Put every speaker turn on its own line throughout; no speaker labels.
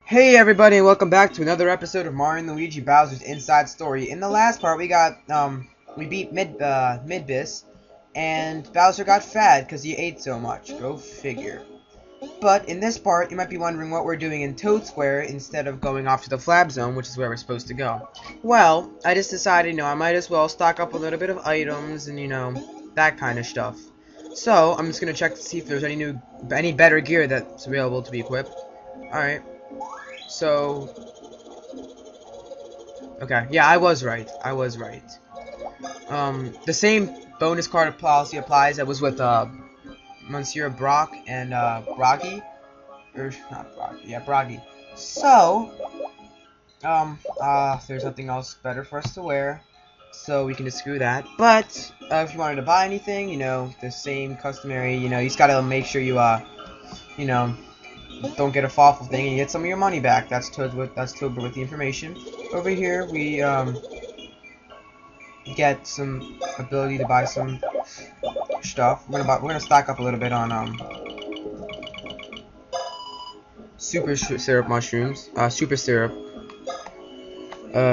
Hey everybody, and welcome back to another episode of Mario and Luigi Bowser's Inside Story. In the last part, we beat Midbis, and Bowser got fat because he ate so much. Go figure. But in this part, you might be wondering what we're doing in Toad Square instead of going off to the Flab Zone, which is where we're supposed to go. Well, I just decided, I might as well stock up a little bit of items and, that kind of stuff. So, I'm just gonna check to see if there's any better gear that's available to be equipped. Alright. So, okay, yeah, I was right. The same bonus card policy applies that was with, Monsieur Brock and, Broggy. Or, not Broggy, yeah, Broggy. So, there's nothing else better for us to wear, so we can just screw that. But, if you wanted to buy anything, the same customary, you just gotta make sure you, don't get a fawful thing and you get some of your money back. That's Toad with the information. Over here we get some ability to buy some stuff. We're gonna stock up a little bit on super syrup mushrooms, super syrup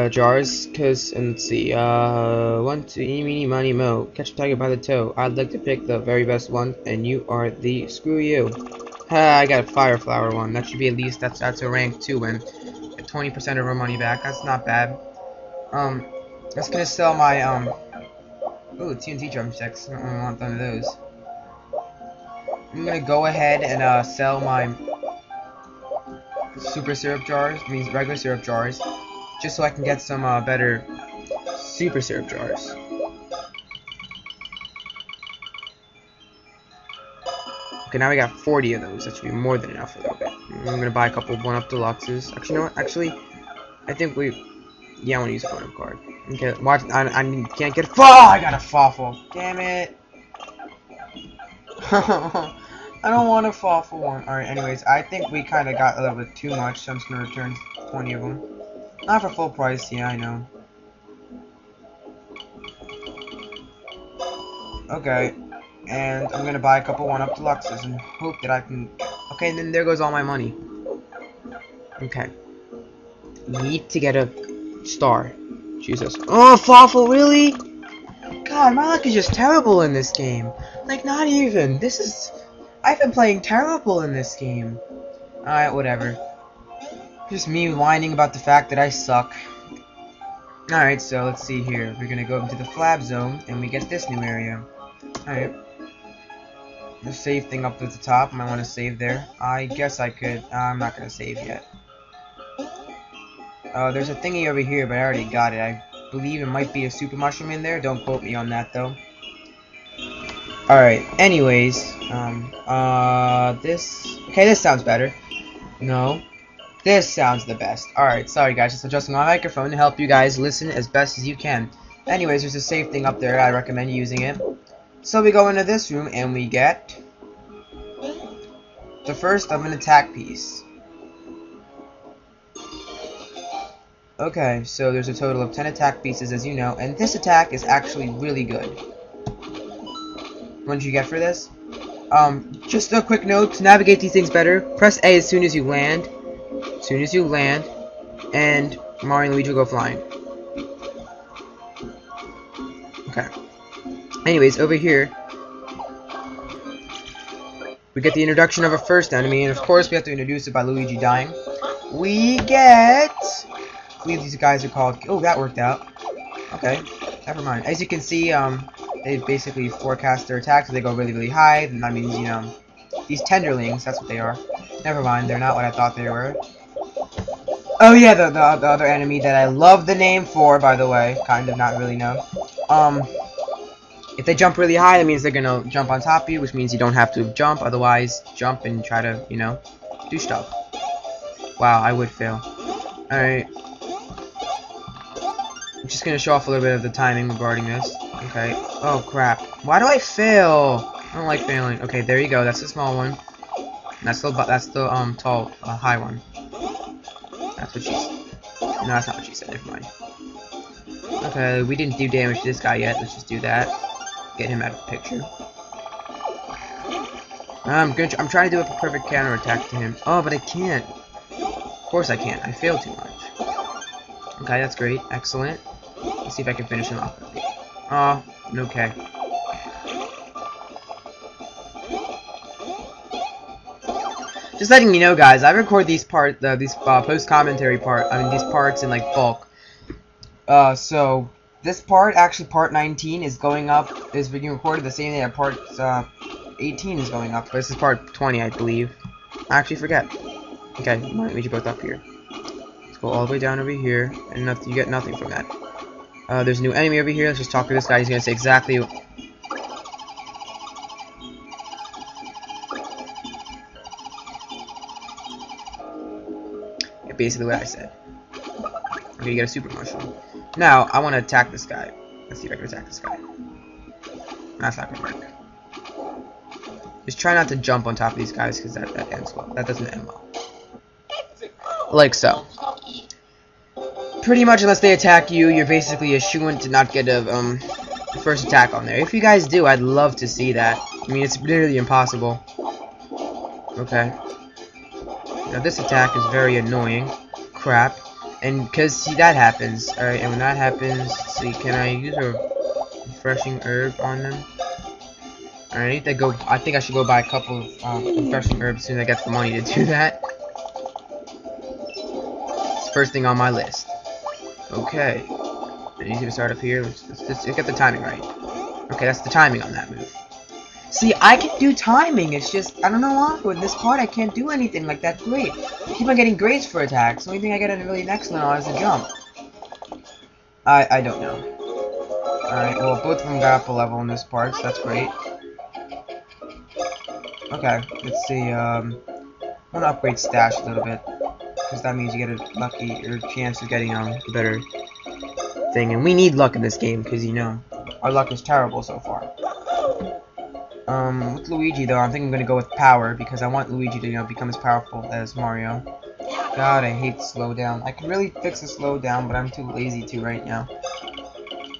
jars, and let's see, one, two, eeny, meeny, miny, mo, catch a tiger by the toe. I'd like to pick the very best one, and you are the screw you. I got a fire flower one. That should be at least that's a rank 2 win. Get 20% of our money back. That's not bad. Just gonna sell my ooh, TNT drumsticks. I don't want none of those. I'm gonna go ahead and sell my super syrup jars. Means regular syrup jars, just so I can get some better super syrup jars. Okay, now we got 40 of those. That should be more than enough a little bit. I'm gonna buy a couple 1-up deluxes. Actually, you know what? Actually, I think yeah, I want to use a 1-up card. Okay, watch. I can't get. I got a fawful. Damn it! I don't want a fawful one. All right. Anyways, I think we kind of got a little bit too much, so I'm just gonna return 20 of them. Not for full price. Yeah, I know. Okay. And I'm gonna buy a couple 1-up deluxes and hope that I can. Okay, and then there goes all my money. Okay. Need to get a star. Jesus. Oh, Fawful, really? God, my luck is just terrible in this game. Like, not even. I've been playing terrible in this game. Alright, whatever. Just me whining about the fact that I suck. Alright, so let's see here. We're gonna go into the Flab Zone and we get this new area. Alright. The save thing up at the top. Might want to save there. I guess I could. I'm not gonna save yet. There's a thingy over here, but I already got it. I believe it might be a super mushroom in there. Don't quote me on that though. Alright. Anyways, this. Okay, this sounds better. No, this sounds the best. Alright. Sorry guys, just adjusting my microphone to help you guys listen as best as you can. Anyways, there's a save thing up there. I recommend using it. So we go into this room and we get the first of an attack piece. Okay, so there's a total of 10 attack pieces, as you know, and this attack is actually really good. What did you get for this? Just a quick note, to navigate these things better, press A as soon as you land. As soon as you land, and Mario and Luigi will go flying. Okay. Anyways, over here, we get the introduction of a first enemy, and of course we have to introduce it by Luigi dying. We get... I believe these guys are called... Oh, that worked out. Okay, never mind. As you can see, they basically forecast their attacks, so they go really, really high, and that means, these tenderlings, that's what they are. Never mind, they're not what I thought they were. Oh yeah, the other enemy that I love the name for, by the way. Kind of, not really, no. If they jump really high, that means they're gonna jump on top of you, which means you don't have to jump, otherwise jump and try to, do stuff. Wow, I would fail. Alright. I'm just gonna show off a little bit of the timing regarding this. Okay. Oh crap. Why do I fail? I don't like failing. Okay, there you go, that's the small one. And that's the tall, high one. That's what she said. No, that's not what she said, never mind. Okay, we didn't do damage to this guy yet, let's just do that. Get him out of the picture. I'm trying to do a perfect counter attack to him. Oh, but I can't. course I can't. I failed too much. Okay, that's great. Excellent. Let's see if I can finish him off. Oh, okay. Just letting you know, guys, I record these post commentary these parts in like bulk. So this part, actually part 19, is going up, is being recorded the same day that part 18 is going up. But this is part 20, I believe. I actually forget. Okay, Luigi both up here. Let's go all the way down over here, and you get nothing from that. There's a new enemy over here. Let's just talk to this guy. He's gonna say exactly. Basically what I said. Okay, you get a super mushroom. Now, I want to attack this guy. Let's see if I can attack this guy. That's not gonna work. Just try not to jump on top of these guys, because that ends well. That doesn't end well. Like so. Pretty much, unless they attack you, you're basically a shoo-in to not get a first attack on there. If you guys do, I'd love to see that. I mean, it's literally impossible. Okay. Now this attack is very annoying. Crap. And because, see, that happens. Alright, and when that happens, see, can I use a refreshing herb on them? Alright, I need to go, I think I should go buy a couple of refreshing herbs as soon as I get the money to do that. It's the first thing on my list. Okay. I need to start up here. Let's get the timing right. Okay, that's the timing on that move. See, I can do timing, it's just, I don't know why, with this part I can't do anything like that great. I keep on getting grades for attacks, the only thing I get really excellent on is the jump. I don't know. Alright, well, both of them got up a level in this part, so that's great. Okay, let's see, I want to upgrade Stash a little bit, because that means you get a lucky, or chance of getting, a better thing, and we need luck in this game, because, you know, our luck is terrible so far. With Luigi, though, I think I'm gonna go with power, because I want Luigi to, you know, become as powerful as Mario. God, I hate slowdown. I could really fix the slowdown, but I'm too lazy to right now.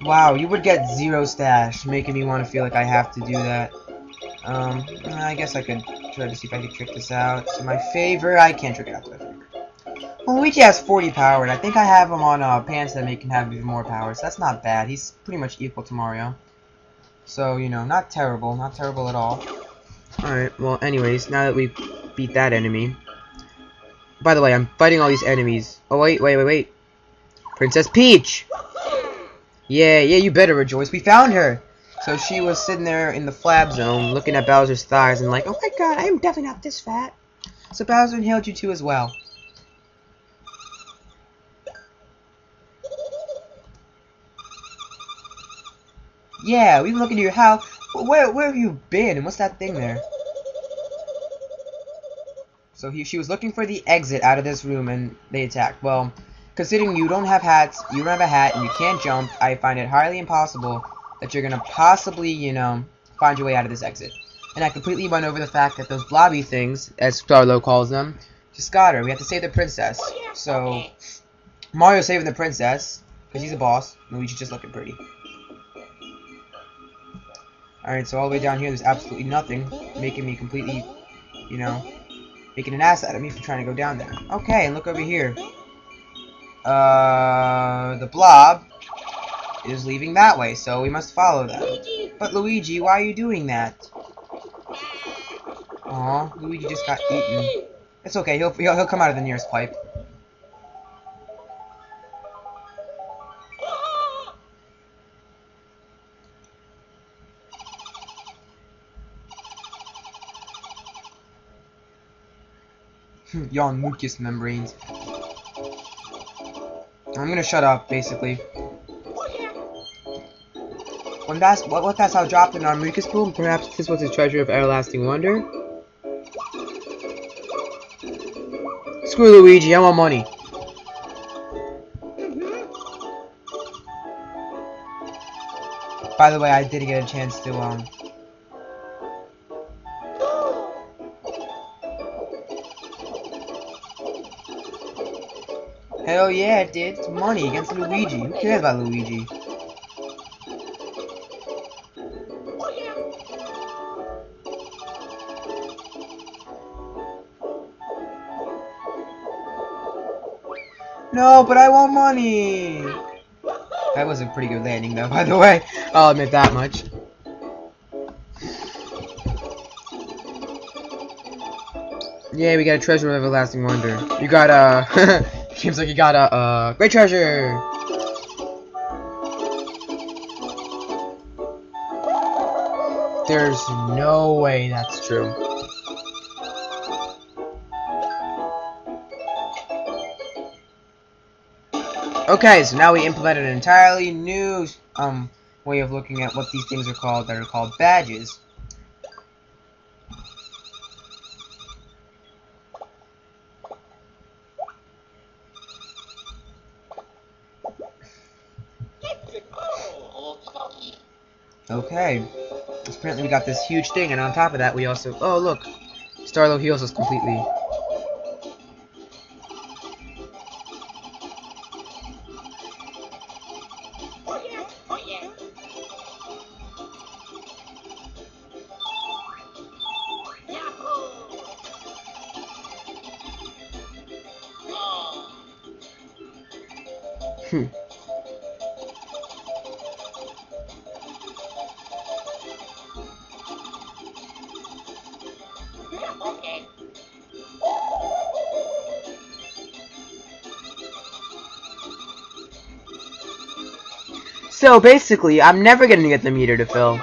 Wow, you would get 0 Stash, making me want to feel like I have to do that. I guess I could try to see if I could trick this out. To my favor, I can't trick it out to my favor. Well, Luigi has 40 power, and I think I have him on pants that make him have even more power, so that's not bad. He's pretty much equal to Mario. So, you know, not terrible at all. Alright, well, anyways, now that we beat that enemy. By the way, I'm fighting all these enemies. Oh, wait. Princess Peach! Yeah, you better rejoice. We found her! So she was sitting there in the Flab Zone, looking at Bowser's thighs and like, oh my god, I am definitely not this fat. So Bowser inhaled you too as well. Yeah, we've been looking to your house. Where have you been? And what's that thing there? So she was looking for the exit out of this room, and they attacked. Well, considering you don't have hats, you don't have a hat, and you can't jump, I find it highly impossible that you're gonna possibly, you know, find your way out of this exit. And I completely went over the fact that those blobby things, as Starlo calls them, just got her. We have to save the princess. So Mario's saving the princess because he's a boss. Luigi's just looking pretty. Alright, so all the way down here, there's absolutely nothing, making me completely, you know, making an ass out of me for trying to go down there. Okay, and look over here. The blob is leaving that way, so we must follow them. But Luigi, why are you doing that? Aw, Luigi just got eaten. It's okay, he'll come out of the nearest pipe. Y'all mucus membranes. I'm gonna shut up, basically. When that's what that's how dropped in our mucus pool, perhaps this was a treasure of everlasting wonder. Screw Luigi, I want money. By the way, I did get a chance to hell yeah, it did. It's money against Luigi. Who cares about Luigi? No, but I want money. That was a pretty good landing, though, by the way. I'll admit that much. Yeah, we got a treasure of everlasting wonder. You got seems like you got a great treasure. There's no way that's true. Okay, so now we implemented an entirely new way of looking at what these things are called, that are called badges. Okay, apparently we got this huge thing, and on top of that we also, oh look, Starlo heals us completely. So basically, I'm never gonna get the meter to fill.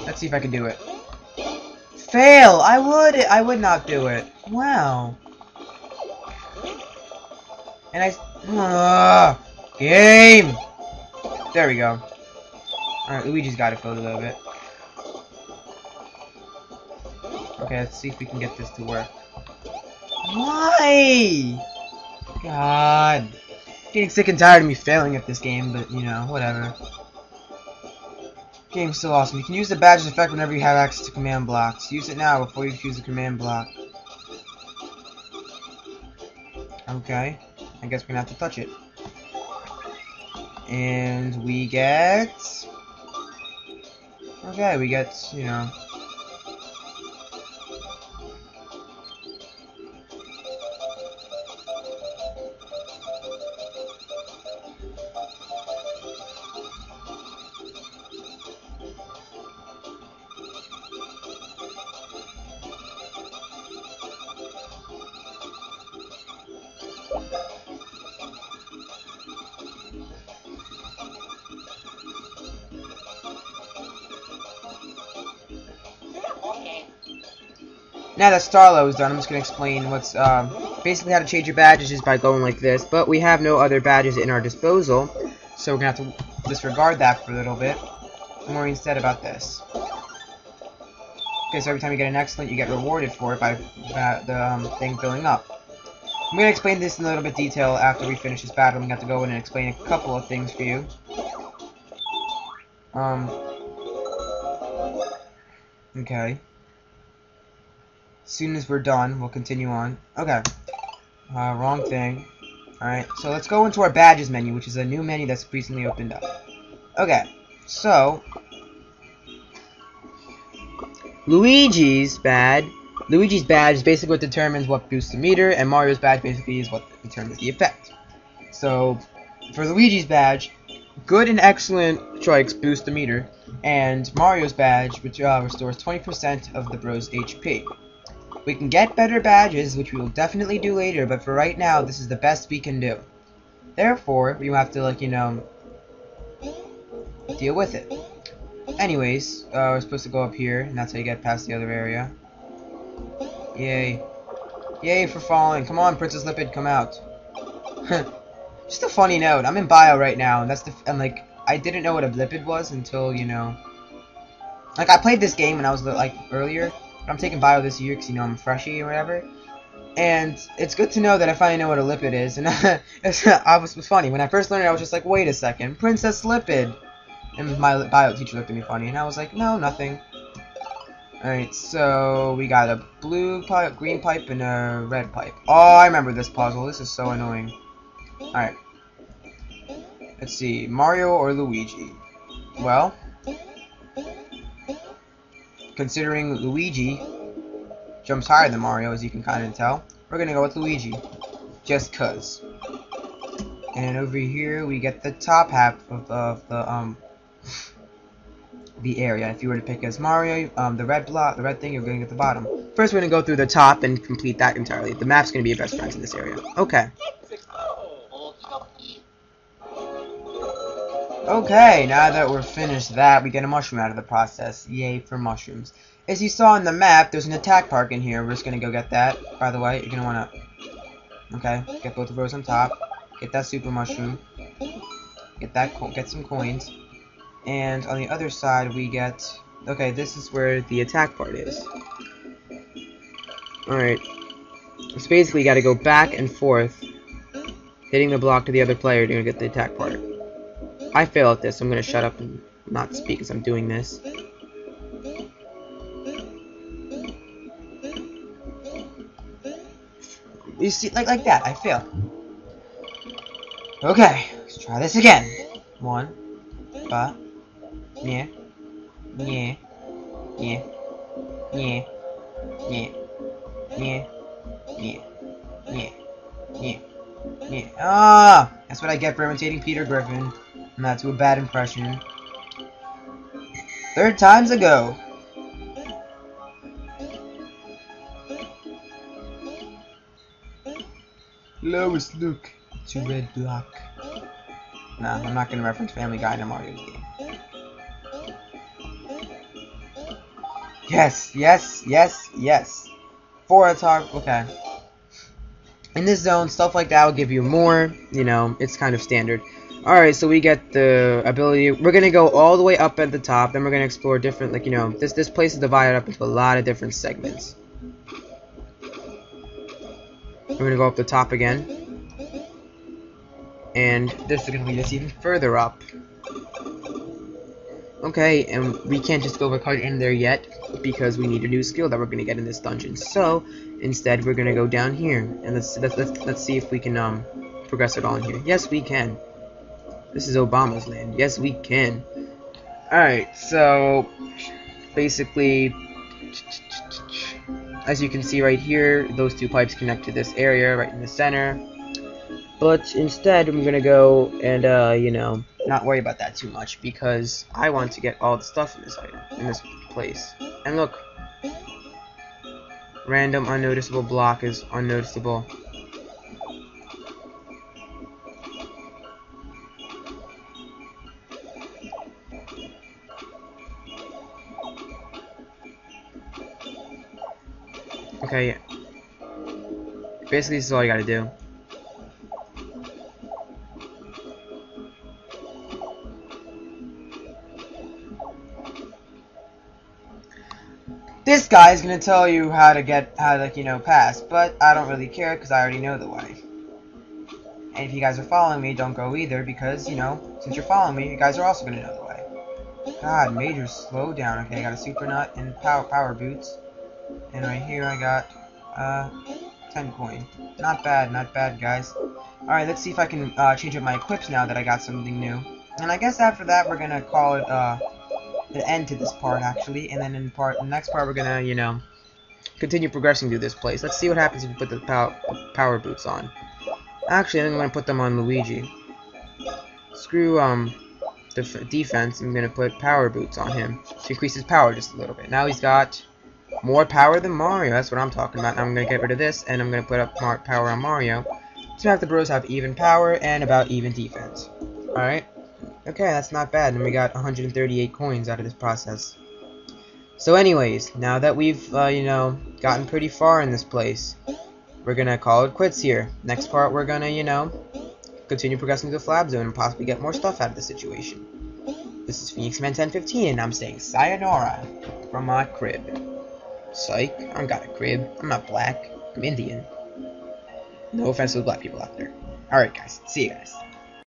Let's see if I can do it. Fail! I would not do it. Wow. And game! There we go. Alright, Luigi's got it filled a little bit. Okay, let's see if we can get this to work. Why? God. Getting sick and tired of me failing at this game, but you know, whatever. Game's still awesome. You can use the badge's effect whenever you have access to command blocks. Use it now before you choose a command block. Okay. I guess we're gonna have to touch it. And we get... Okay, we get, you know... Now that Starlo is done, I'm just going to explain what's, basically how to change your badges is by going like this, but we have no other badges in our disposal, so we're going to have to disregard that for a little bit, and worry instead about this. Okay, so every time you get an excellent, you get rewarded for it by the thing filling up. I'm going to explain this in a little bit detail after we finish this battle. I'm going to have to go in and explain a couple of things for you. Okay. As soon as we're done, we'll continue on. Okay. Wrong thing. Alright, so let's go into our badges menu, which is a new menu that's recently opened up. Okay, so... Luigi's badge is basically what determines what boosts the meter, and Mario's badge basically is what determines the effect. So, for Luigi's badge, good and excellent strikes boost the meter, and Mario's badge, which restores 20% of the bro's HP. We can get better badges, which we will definitely do later, but for right now, this is the best we can do. Therefore, we have to, like, you know, deal with it. Anyways, we're supposed to go up here, and that's how you get past the other area. Yay. Yay for falling. Come on, Princess Lipid, come out. Just a funny note, I'm in bio right now, and like, I didn't know what a Lipid was until, you know... Like, I played this game when I was, like, earlier. I'm taking bio this year because, you know, I'm freshy or whatever. And it's good to know that I finally know what a lipid is. And it was funny. When I first learned it, I was just like, wait a second. Princess Lipid. And my bio teacher looked at me funny. And I was like, no, nothing. Alright, so we got a blue pipe, green pipe, and a red pipe. Oh, I remember this puzzle. This is so annoying. Alright. Let's see. Mario or Luigi? Well... Considering Luigi jumps higher than Mario, as you can kind of tell, we're gonna go with Luigi. just cuz. And over here we get the top half of the area. If you were to pick as Mario, the red block, the red thing, you're going at the bottom. First, we're gonna go through the top and complete that entirely. The map's gonna be your best friends in this area. Okay. Okay, now that we're finished that, we get a mushroom out of the process. Yay for mushrooms. As you saw on the map, there's an attack park in here. We're just gonna go get that. By the way, you're gonna wanna... Okay, get both of those on top. Get that super mushroom. Get some coins. And on the other side, we get... Okay, this is where the attack part is. Alright. So basically, you gotta go back and forth, hitting the block to the other player to get the attack part. I fail at this, so I'm gonna shut up and not speak as I'm doing this. You see, like that, I fail. Okay, let's try this again. 1, ba, yeah, yeah, yeah, yeah, yeah, yeah, yeah, yeah, yeah, yeah. Ah, that's what I get for imitating Peter Griffin. Not to a bad impression. 3rd time's a go. Lois, look, it's a red block. Nah, I'm not gonna reference Family Guy in a Mario game. Yes, yes, yes, yes. 4 attack. Okay. In this zone, stuff like that will give you more. You know, it's kind of standard. Alright, so we get the ability. We're gonna go all the way up at the top, then we're gonna explore different, like, you know, this place is divided up into a lot of different segments. We're gonna go up the top again. And this is gonna lead us even further up. Okay, and we can't just go right in there yet, because we need a new skill that we're gonna get in this dungeon. So, instead, we're gonna go down here, and let's see if we can, progress it all in here. Yes, we can. This is Obama's land. Yes, we can. Alright, so basically, as you can see right here, those 2 pipes connect to this area right in the center. But instead, I'm gonna go and, you know, not worry about that too much, because I want to get all the stuff in this item, in this place. And look, random unnoticeable block is unnoticeable. Okay, yeah. Basically, this is all you gotta do. This guy is gonna tell you how to, you know, pass, but I don't really care because I already know the way. And if you guys are following me, don't go either, because, you know, since you're following me, you guys are also gonna know the way. God, major slow down. Okay, I got a super nut and power boots. And right here I got 10 coin. Not bad, guys. Alright, let's see if I can change up my equips now that I got something new. And I guess after that we're gonna call it the end to this part, actually. And then in the next part we're gonna, you know, continue progressing through this place. Let's see what happens if you put the power boots on. Actually, I think I'm gonna put them on Luigi. Screw defense. I'm gonna put power boots on him to increase his power just a little bit. Now he's got more power than Mario. That's what I'm talking about. I'm gonna get rid of this, and I'm gonna put up more power on Mario to have the bros have even power and about even defense. Alright. Okay, that's not bad. And we got 138 coins out of this process. So anyways, now that we've, you know, gotten pretty far in this place, we're gonna call it quits here. Next part, we're gonna, you know, continue progressing to the Flab Zone and possibly get more stuff out of the situation. This is Phoenix Man 1015, and I'm saying sayonara from my crib. Psych, I don't got a crib. I'm not black. I'm Indian. No offense to the black people out there. Alright guys, see you guys.